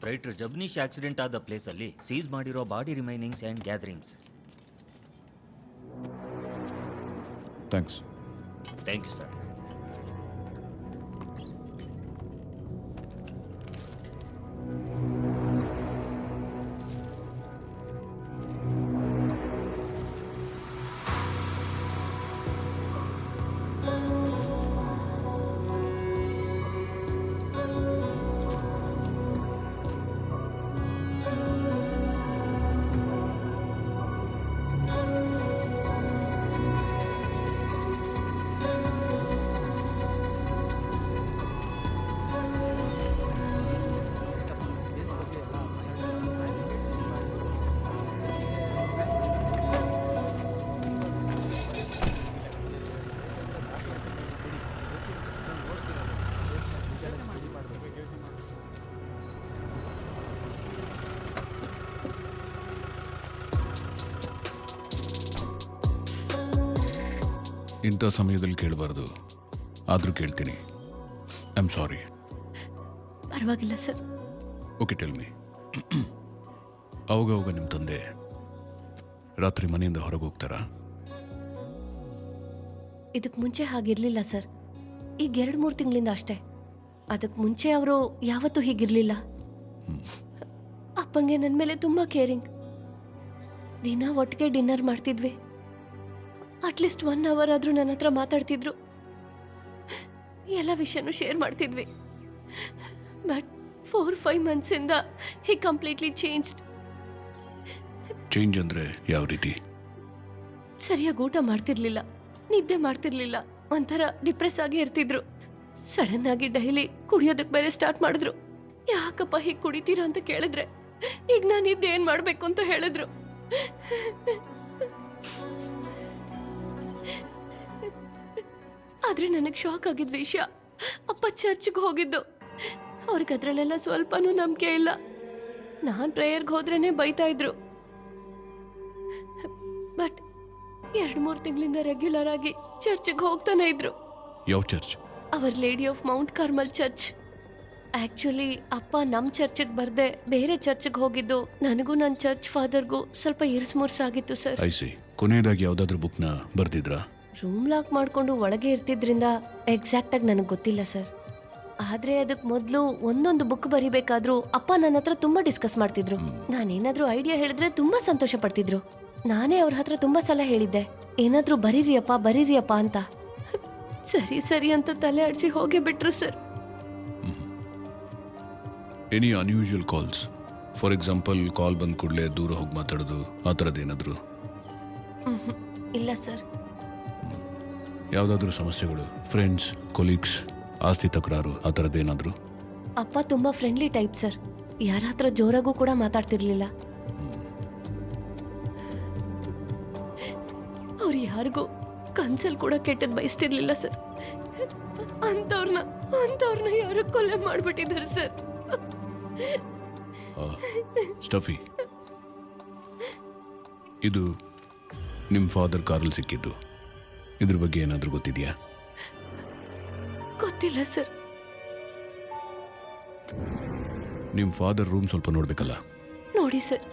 Writer ಜಬ್ನೀಶ್ accident ಆದ ಪ್ಲೇಸಲ್ಲಿ seize ಮಾಡಿರೋ body remainings and gatherings. Thanks. Thank you sir. ಇಂಥ ಸಮಯದಲ್ಲಿ ಕೇಳಬಾರ್ದು, ಆದರೂ ಕೇಳ್ತೀನಿ. I am sorry. ಪರವಾಗಿಲ್ಲ ಸರ್. Okay, tell me. ಅವಾಗ ನಿಮ್ಮ ತಂದೆ ರಾತ್ರಿ ಮನೆಯಿಂದ ಹೊರಗೆ ಹೋಗ್ತಾರಾ? ಇದಕ್ಕೆ ಮುಂಚೆ ಹಾಗಿರ್ಲಿಲ್ಲ ಸರ್. ಈಗ 2-3 ತಿಂಗಳಿಂದ ಅಷ್ಟೇ. ಅದಕ್ಕೆ ಮುಂಚೆ ಅವರು ಯಾವತ್ತೂ ಹೀಗಿರ್ಲಿಲ್ಲ. ಅಪ್ಪಂಗೆ ನನ್ನ ಮೇಲೆ ತುಂಬ ಕೇರಿಂಗ್. ದಿನ ಒಟ್ಟಿಗೆ ಡಿನ್ನರ್ ಮಾಡ್ತಿದ್ವಿ. ಅಟ್ಲೀಸ್ಟ್ 1 ಅವರ್ ಆದರೂ ನನ್ನ ಹತ್ರ ಮಾತಾಡ್ತಿದ್ರು. ಎಲ್ಲ ವಿಷಯನೂ ಶೇರ್ ಮಾಡ್ತಿದ್ವಿ. ಬಟ್ 4-5 ಮಂತ್ಸಿಂದ ಹಿ ಕಂಪ್ಲೀಟ್ಲಿ ಚೇಂಜ್ಡ್. ಚೇಂಜ್ ಅಂದರೆ ಯಾವ ರೀತಿ? ಸರಿಯಾಗಿ ಊಟ ಮಾಡ್ತಿರ್ಲಿಲ್ಲ, ನಿದ್ದೆ ಮಾಡ್ತಿರ್ಲಿಲ್ಲ, ಒಂಥರ ಡಿಪ್ರೆಸ್ ಆಗಿ ಇರ್ತಿದ್ರು. ಸಡನ್ ಆಗಿ ಡೈಲಿ ಕುಡಿಯೋದಕ್ಕೆ ಬೇರೆ ಸ್ಟಾರ್ಟ್ ಮಾಡಿದ್ರು. ಯಾಕಪ್ಪ ಹೀಗೆ ಕುಡಿತೀರಾ ಅಂತ ಕೇಳಿದ್ರೆ ಈಗ ನಾನು ಇದ್ದೇನು ಮಾಡಬೇಕು ಅಂತ ಹೇಳಿದ್ರು. ಆದ್ರೆ ನನಗೆ ಶಾಕ್ ಆಗಿದ್ದ ವಿಷಯ, ಅಪ್ಪ ಚರ್ಚ್ಗೆ ಹೋಗಿದ್ದು. ಅವ್ರಿಗೆ ಅದ್ರಲ್ಲೆಲ್ಲ ಸ್ವಲ್ಪನೂ ನಂಬಿಕೆ ಇಲ್ಲ. ನಾನು ಪ್ರೇಯರ್ಗೆ ಹೋದ್ರೇನೆ ಬೈತಾ ಇದ್ರು. ಬಟ್ 2-3 ತಿಂಗಳಿಂದ ರೆಗ್ಯುಲರ್ ಆಗಿ ಚರ್ಚ್ಗೆ ಹೋಗ್ತಾನೆ ಇದ್ರು. ಯಾವ church? Our Lady of Mount Carmel Church. Actually ಅಪ್ಪ ನಮ್ಮ ಚರ್ಚ್ಗೆ ಬರ್ದೆ ಬೇರೆ ಚರ್ಚ್ಗೆ ಹೋಗಿದ್ದು ನನಗೂ ನನ್ನ ಚರ್ಚ್ ಫಾದರ್ಗೂ ಸ್ವಲ್ಪ ಇರ್ಸ್ಮುರ್ಸಾಗಿತ್ತು ಸರ್. ಐಸಿ. ಕೊನೆಯದಾಗಿ ಯಾವುದಾದ್ರೂ ಬುಕ್ನ ಬರ್ದಿದ್ರಾ? ರೂಮ್ ಲಾಕ್ ಮಾಡ್ಕೊಂಡು ಒಳಗೆ ಇರ್ತಿದ್ರಿಂದ ಎಕ್ಸಾಕ್ಟ್ ಆಗಿ ನನಗೆ ಗೊತ್ತಿಲ್ಲ ಸರ್. ಆದ್ರೆ ಅದಕ್ಕೆ ಮೊದಲು ಒಂದೊಂದು ಬುಕ್ ಬರಿಬೇಕಾದ್ರೂ ಅಪ್ಪ ನನ್ನ ಹತ್ರ ತುಂಬಾ ಡಿಸ್ಕಸ್ ಮಾಡ್ತಿದ್ರು. ನಾನೇನಾದ್ರೂ ಐಡಿಯಾ ಹೇಳಿದ್ರೆ ತುಂಬಾ ಸಂತೋಷ ಪಡ್ತಿದ್ರು. ನಾನೇ ಅವ್ರ ಹತ್ರ ತುಂಬಾ ಸಲ ಹೇಳಿದ್ದೆ, ಏನಾದ್ರೂ ಬರೀರಿಯಪ್ಪ ಅಂತ. ಸರಿ ಸರಿ ಅಂತ ತಲೆ ಆಡಿಸಿ ಹೋಗಿ ಬಿಟ್ರು sir. Any unusual calls? For example, call ಬಂದ ಕೂಡಲೇ ದೂರ ಹೋಗಿ ಮಾತಾಡೋದು, ಆ ಥರದ್ದೇನಾದರೂ? ಇಲ್ಲ ಸರ್. ಯಾವುದಾದ್ರೂ ಸಮಸ್ಯೆಗಳು? ಫ್ರೆಂಡ್ಸ್, ಕೊಲೀಗ್ಸ್, ಆಸ್ತಿ ತಕರಾರು, ಆ ಥರದ್ದೇನಾದರೂ? ಅಪ್ಪ ತುಂಬಾ ಫ್ರೆಂಡ್ಲಿ ಟೈಪ್ ಸರ್. ಯಾರ ಹತ್ರ ಜೋರಾಗೂ ಕೂಡ ಮಾತಾಡ್ತಿರ್ಲಿಲ್ಲ. ಅವ್ರು ಯಾರಿಗೂ ಕನ್ಸಲ್ ಕೂಡ ಕೆಟ್ಟದ್ ಬಯಸ್ತಿರ್ಲಿಲ್ಲ ಸರ್. ಅಂತವ್ರನ್ನ ಯಾರು ಕೊಲೆ ಮಾಡ್ಬಿಟ್ಟಿದ್ದಾರೆ ಸರ್. ಸ್ಟಫಿ, ಇದು ನಿಮ್ಮ ಫಾದರ್ ಕಾರಲ್ಲಿ ಸಿಕ್ಕಿದ್ದು. ಇದ್ರ ಬಗ್ಗೆ ಏನಾದರೂ ಗೊತ್ತಿದೆಯಾ? ಗೊತ್ತಿಲ್ಲ ಸರ್. ನಿಮ್ಮ ಫಾದರ್ ರೂಮ್ ಸ್ವಲ್ಪ ನೋಡ್ಬೇಕಲ್ಲ? ನೋಡಿ ಸರ್.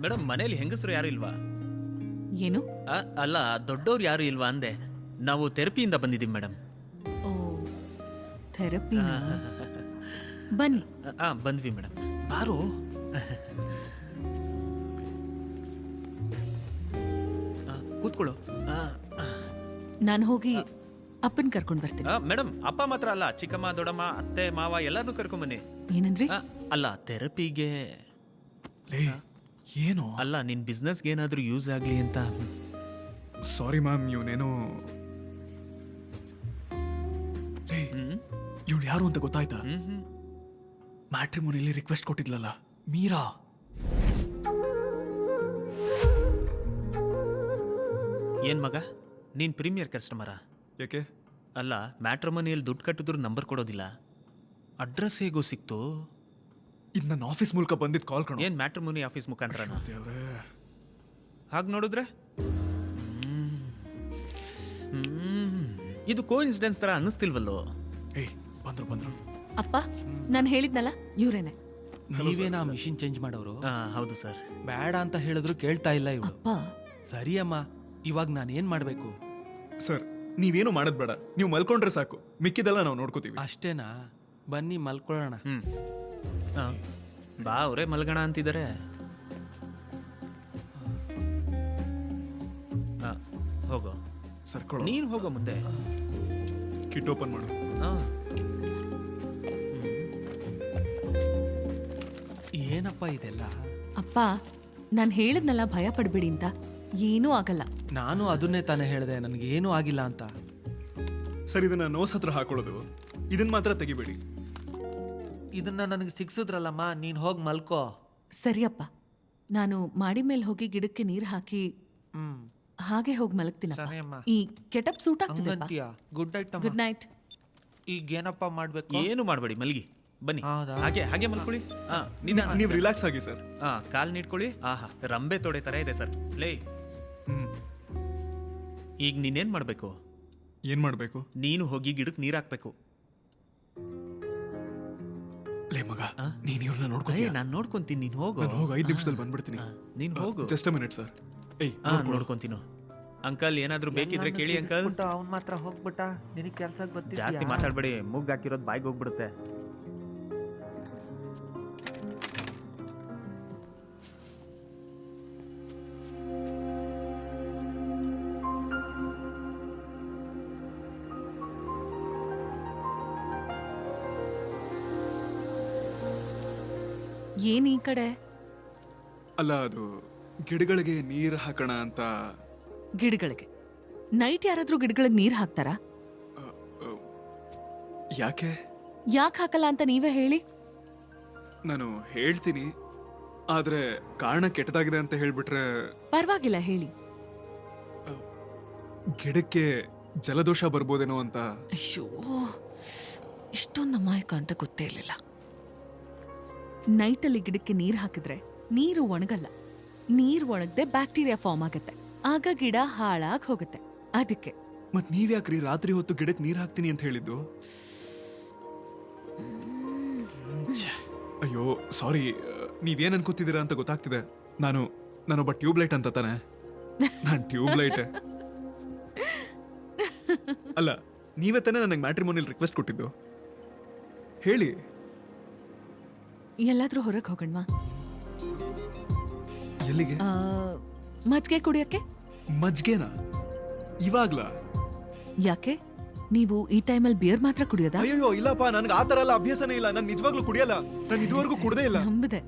ಮೇಡಮ್, ಮನೇಲಿ ಹೆಂಗಸರು ಯಾರು ಇಲ್ವಾ? ಏನು? ಅಲ್ಲ, ದೊಡ್ಡವ್ರು ಯಾರು ಇಲ್ವಾ ಅಂದೆ. ನಾವು ಥೆರಪಿಯಿಂದ ಬಂದಿದ್ದೀವಿ ಮೇಡಮ್. ಓ, ಥೆರಪಿ. ಬನ್ನಿ. ಬಂದ್ವಿ ಮೇಡಮ್. ಬಾರು. ಕೂತ್ಕೊಳ್ಳು. ನಾನು ಹೋಗಿ ಅಪ್ಪನ್ ಕರ್ಕೊಂಡ್ ಬರ್ತೀನಿ. ಮೇಡಮ್, ಅಪ್ಪ ಮಾತ್ರ ಅಲ್ಲ, ಚಿಕ್ಕಮ್ಮ, ದೊಡ್ಡಮ್ಮ, ಅತ್ತೆ, ಮಾವ ಎಲ್ಲಾರನ್ನೂ ಕರ್ಕೊಂಬನ್ನಿ. ಏನಂದ್ರಿ? ಅಲ್ಲ, ಥೆರಪಿಗೆ. ಏನು? ಅಲ್ಲ, ನಿನ್ ಬಿಸ್ನೆಸ್ಗೆ ಏನಾದರೂ ಯೂಸ್ ಆಗಲಿ ಅಂತ. ಸಾರಿ ಮ್ಯಾಮ್, ಇವನೇನು ಇವಳು ಯಾರು ಅಂತ ಗೊತ್ತಾಯ್ತಾ? ಹ್ಮ್ ಮ್ಯಾಟ್ರಿಮೋನಿಯಲ್ಲಿ ರಿಕ್ವೆಸ್ಟ್ ಕೊಟ್ಟಿದ್ಲಲ್ಲ, ಮೀರಾ. ಏನ್ ಮಗ, ನೀನ್ ಪ್ರೀಮಿಯರ್ ಕಸ್ಟಮರಾ? ಯಾಕೆ? ಅಲ್ಲ, ಮ್ಯಾಟ್ರಿಮೋನಿಯಲ್ಲಿ ದುಡ್ಡು ಕಟ್ಟಿದ್ರು ನಂಬರ್ ಕೊಡೋದಿಲ್ಲ. ಅಡ್ರೆಸ್ ಹೇಗೋ ಸಿಕ್ತು? ಇದು ನನ್ನ ಆಫೀಸ್ ಮೂಲಕ ಬಂದಿದ್ದು ಕಾಲ್ ಕಣೋ. ಏನ್ ಮ್ಯಾಟ್ರಿಮೋನಿ ಆಫೀಸ್ ಮುಖಾಂತರನಾ? ದೇವ್ರೇ. ಹಾಗೆ ನೋಡಿದ್ರೆ ಇದು ಕೋಇನ್ಸಿಡೆನ್ಸ್ ತರ ಅನ್ನಿಸ್ತಿಲ್ವಲ್ಲೋ? ಏಯ್, ಬಂದ್ರು. ಅಪ್ಪ ನಾನು ಹೇಳಿದ್ನಲ್ಲ ಇವ್ರೇನೆ. ನೀವೇನಾ ಮಿಷಿನ್ ಚೇಂಜ್ ಮಾಡೋರು? ಹೌದು ಸರ್. ಬೇಡ ಅಂತ ಹೇಳಿದ್ರು ಕೇಳ್ತಾ ಇಲ್ಲ ಇವಳು. ಅಪ್ಪ ಸರಿ ಅಮ್ಮ, ಇವಾಗ ನಾನೇನ್ ಮಾಡ್ಬೇಕು? ಸರ್, ನೀವೇನು ಮಾಡೋದ್ ಬೇಡ, ನೀವು ಮಲ್ಕೊಂಡ್ರೆ ಸಾಕು, ಮಿಕ್ಕಿದೆಲ್ಲ ನಾವು ನೋಡ್ಕೋತೀವಿ. ಅಷ್ಟೇನಾ? ಬನ್ನಿ ಮಲ್ಕೊಳ್ಳೋಣ. ಬಾ, ಅವರೇ ಮಲ್ಗಣ ಅಂತಿದ್ದಾರೆ. ಹೋಗೋ, ಸರ್ಕೊಳ್ಳೋ. ನೀನು ಹೋಗೋ ಮುಂದೆ. ಕಿಟ್ ಓಪನ್ ಮಾಡು. ಏನಪ್ಪ ಇದೆಲ್ಲ? ಅಪ್ಪ ನಾನು ಹೇಳಿದ್ನಲ್ಲ ಭಯ ಪಡ್ಬೇಡಿ ಅಂತ, ಏನೂ ಆಗಲ್ಲ. ನಾನು ಅದನ್ನೇ ತಾನೇ ಹೇಳಿದೆ, ನನಗೇನೂ ಆಗಿಲ್ಲ ಅಂತ. ಸರ್, ಇದನ್ನ ನೋಸ್ ಹತ್ರ ಹಾಕೊಳ್ಳೋದು, ಇದನ್ನ ಮಾತ್ರ ತೆಗಿಬೇಡಿ. ಇದನ್ನ ನನಗೆ ಸಿಕ್ಸಿದ್ರಲ್ಲಮ್ಮ, ನೀನ್ ಹೋಗಿ ಮಲ್ಕೋ. ಸರಿಯಪ್ಪ, ನಾನು ಮಾಡಿ ಮೇಲೆ ಹೋಗಿ ಗಿಡಕ್ಕೆ ನೀರು ಹಾಕಿ ಹಾಗೆ ಹೋಗಿ ಮಲಗ್ತೀನಪ್ಪ. ಸರಿ ಅಮ್ಮ. ಈ ಕೆಟಪ್ ಸೂಟ್ ಆಗ್ತಿದೆ. ಹಂಗಂತೀಯ? Good night good night. ಈಗ ಏನಪ್ಪ ಮಾಡ್ಬೇಕು? ಏನು ಮಾಡಬೇಡಿ, ಮಲಗಿ ಬನ್ನಿ. ಹೌದಾ? ಹಾಗೆ ಮಲ್ಕೊಳ್ಳಿ. ನಿಧಾನ. ನೀವು ರಿಲ್ಯಾಕ್ಸ್ ಆಗಿ ಸರ್. ಕಾಲ್ ನೀಡ್ಕೊಳ್ಳಿ. ಆಹಾ, ರಂಬೆ ತೊಡೆ ತರ ಇದೆ ಸರ್. ಲೇ, ಈಗ ನೀನೇನ್ ಮಾಡ್ಬೇಕು? ಏನ್ ಮಾಡ್ಬೇಕು? ನೀನು ಹೋಗಿ ಗಿಡಕ್ಕೆ ನೀರ್ ಹಾಕ್ಬೇಕು. ಲೇ ಮಗ, ನೀನ್ ಇವ್ರನ್ನ ನೋಡ್ಕೊತೀಯ? ನಾನ್ ನೋಡ್ಕೊಂತೀನಿ, ನೀನ್ ಹೋಗು. ನಾನು ಹೋಗಿ 5 ನಿಮಿಷದಲ್ಲಿ ಬಂದ್ಬಿಡ್ತೀನಿ. ನೀನ್ ಹೋಗು. Just a minute sir. ಏಯ್, ನೋಡ್ಕೊಂತೀನು. ಅಂಕಲ್, ಏನಾದ್ರೂ ಬೇಕಿದ್ರೆ ಕೇಳಿ ಅಂಕಲ್. ಅವ್ನ್ ಮಾತ್ರ ಹೋಗ್ಬಿಟ್ಟ, ನಿನಗೆ ಕೆಲ್ಸಕ್ಕೆ ಬರ್ತಿದ್ಯಾ? ಜಾಸ್ತಿ ಮಾತಾಡ್ಬೇಡಿ, ಮುಗ್ ಹಾಕಿರೋದು ಬಾಯಿಗೆ ಹೋಗ್ಬಿಡುತ್ತೆ. ಏನ್ ಈ ಕಡೆ? ಅಲ್ಲ, ಅದು ಗಿಡಗಳಿಗೆ ನೀರು ಹಾಕೋಣ ಅಂತ. ಗಿಡಗಳಿಗೆ ನೈಟ್ ಯಾರಾದ್ರೂ ಗಿಡಗಳಿಗೆ ನೀರು ಹಾಕ್ತಾರಾ? ಯಾಕೆ? ಯಾಕೆ ಹಾಕಲ್ಲ ಅಂತ ನೀವೇ ಹೇಳಿ. ನಾನು ಹೇಳ್ತೀನಿ, ಆದ್ರೆ ಕಾರಣ ಕೆಟ್ಟದಾಗಿದೆ ಅಂತ ಹೇಳ್ಬಿಟ್ರೆ ಪರವಾಗಿಲ್ಲ, ಹೇಳಿ. ಗಿಡಕ್ಕೆ ಜಲದೋಷ ಬರ್ಬೋದೇನೋ ಅಂತ. ಅಯ್ಯೋ, ಇಷ್ಟೊಂದು ಅಮಾಯಕ ಅಂತ ಗೊತ್ತೇ ಇರಲಿಲ್ಲ. ನೈಟಲ್ಲಿ ಗಿಡಕ್ಕೆ ನೀರು ಹಾಕಿದ್ರೆ ನೀರು ಒಣಗಲ್ಲ. ನೀರು ಒಣಗದೆ ಬ್ಯಾಕ್ಟೀರಿಯಾ ಫಾರ್ಮ್ ಆಗತ್ತೆ, ಆಗ ಗಿಡ ಹಾಳಾಗಿ ಹೋಗುತ್ತೆ. ಅದಕ್ಕೆ ಮತ್ ನೀವ್ಯಾಕ್ರಿ ರಾತ್ರಿ ಹೊತ್ತು ಗಿಡಕ್ಕೆ ನೀರ್ ಹಾಕ್ತೀನಿ ಅಂತ ಹೇಳಿದ್ದು? ಅಯ್ಯೋ ಸಾರಿ, ನೀವೇನ್ ಅನ್ಕೋತಿದ್ದೀರಾ ಅಂತ ಗೊತ್ತಾಗ್ತಿದೆ. ನಾನೊಬ್ಬ ಟ್ಯೂಬ್ಲೈಟ್ ಅಂತ ತಾನೆ. ನಾನ್ ಟ್ಯೂಬ್ಲೈಟ್ ಅಲ್ಲ. ನೀವೇ ತಾನೇ ನನಗೆ ಮ್ಯಾಟ್ರಿಮೋನಿಯಲ್ ರಿಕ್ವೆಸ್ಟ್ ಕೊಟ್ಟಿದ್ದು. ಹೇಳಿ. ಎಲ್ಲಾದ್ರೂ ಹೊರಗೆ ಹೋಗೋಣವಾ? ಎಲ್ಲಿಗೆ? ಮಜ್ಜಿಗೆ ಕುಡಿಯಕ್ಕೆ. ಮಜ್ಗೆನಾ? ಇವಾಗ್ಲಾ? ಯಾಕೆ, ನೀವು ಈ ಟೈಮಲ್ಲಿ ಬಿಯರ್ ಮಾತ್ರ ಕುಡಿಯೋದಾ? ಅಯ್ಯೋ ಇಲ್ಲಪ್ಪ, ನನ್ಗೆ ಆ ತರ ಎಲ್ಲ ಅಭ್ಯಾಸನೇ ಇಲ್ಲ. ನಾನು ನಿಜವಾಗ್ಲೂ ಕುಡಿಯಲ್ಲ. ನಾನು ಇದುವರೆಗೂ ಕುಡ್ದೇ ಇಲ್ಲ. ನಂಬಿದೆ.